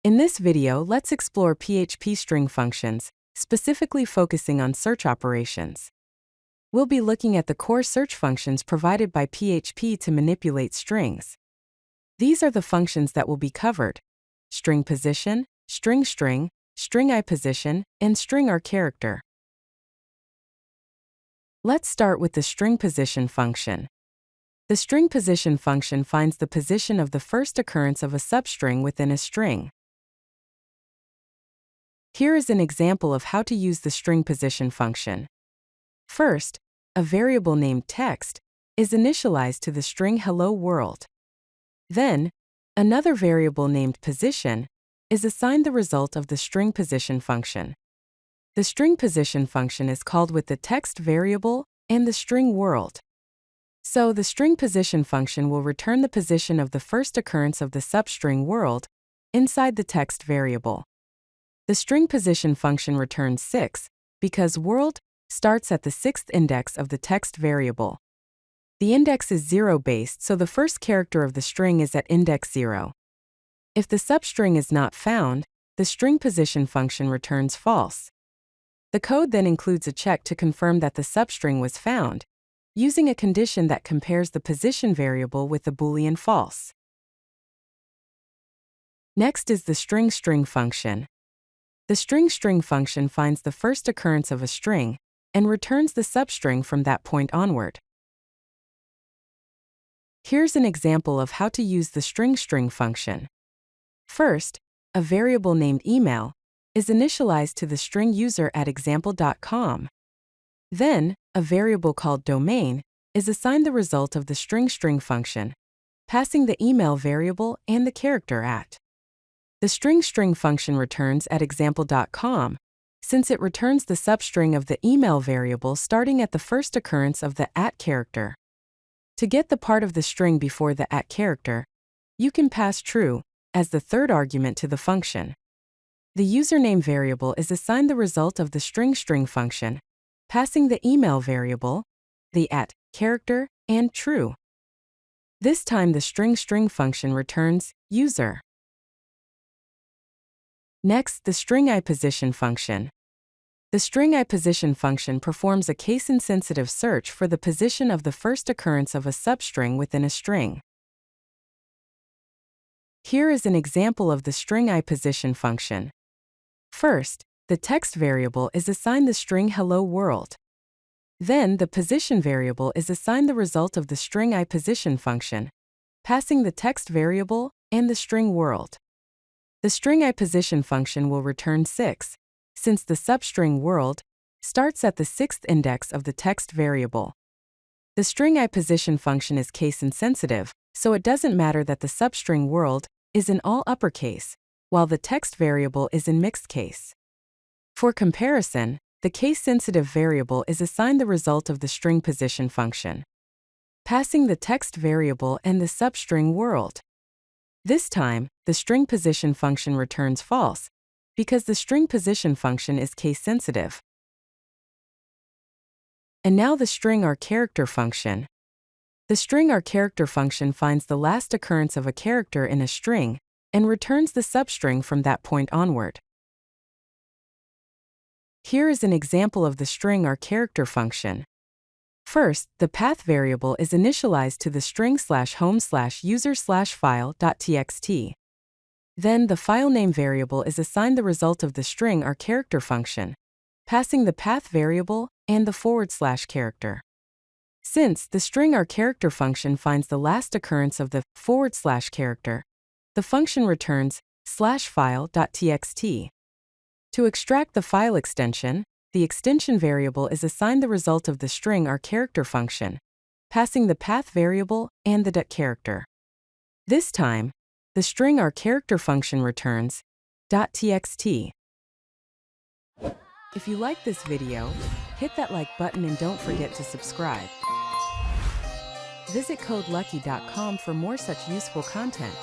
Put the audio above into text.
In this video, let's explore PHP string functions, specifically focusing on search operations. We'll be looking at the core search functions provided by PHP to manipulate strings. These are the functions that will be covered: string position, string, string iPosition, and strrchr. Let's start with the string position function. The string position function finds the position of the first occurrence of a substring within a string. Here is an example of how to use the string position function. First, a variable named text is initialized to the string hello world. Then, another variable named position is assigned the result of the string position function. The string position function is called with the text variable and the string world. So the string position function will return the position of the first occurrence of the substring world inside the text variable. The string position function returns 6 because world starts at the 6th index of the text variable. The index is 0-based, so the first character of the string is at index 0. If the substring is not found, the string position function returns false. The code then includes a check to confirm that the substring was found, using a condition that compares the position variable with the Boolean false. Next is the string function. The string function finds the first occurrence of a string and returns the substring from that point onward. Here's an example of how to use the string function. First, a variable named email is initialized to the string user at example.com. Then, a variable called domain is assigned the result of the string function, passing the email variable and the character at. The string function returns at example.com, since it returns the substring of the email variable starting at the first occurrence of the @ character. To get the part of the string before the @ character, you can pass true as the third argument to the function. The username variable is assigned the result of the string function, passing the email variable, the @ character, and true. This time the string function returns user. Next, the string iPosition function. The string iPosition function performs a case-insensitive search for the position of the first occurrence of a substring within a string. Here is an example of the string iPosition function. First, the text variable is assigned the string hello world. Then the position variable is assigned the result of the string iPosition function, passing the text variable and the string world. The string iPosition function will return 6, since the substring world starts at the 6th index of the text variable. The string iPosition function is case-insensitive, so it doesn't matter that the substring world is in all uppercase, while the text variable is in mixed case. For comparison, the case-sensitive variable is assigned the result of the string position function, passing the text variable and the substring world. This time, the string position function returns false, because the string position function is case-sensitive. And now the strrchr function. The strrchr function finds the last occurrence of a character in a string and returns the substring from that point onward. Here is an example of the strrchr function. First, the path variable is initialized to the string /home/user/file.txt. Then the file name variable is assigned the result of the strrchr function, passing the path variable and the / character. Since the strrchr function finds the last occurrence of the / character, the function returns /file.txt. To extract the file extension, the extension variable is assigned the result of the strrchr function, passing the path variable and the character. This time, the strrchr function returns .txt. If you like this video, hit that like button and don't forget to subscribe. Visit codelucky.com for more such useful content.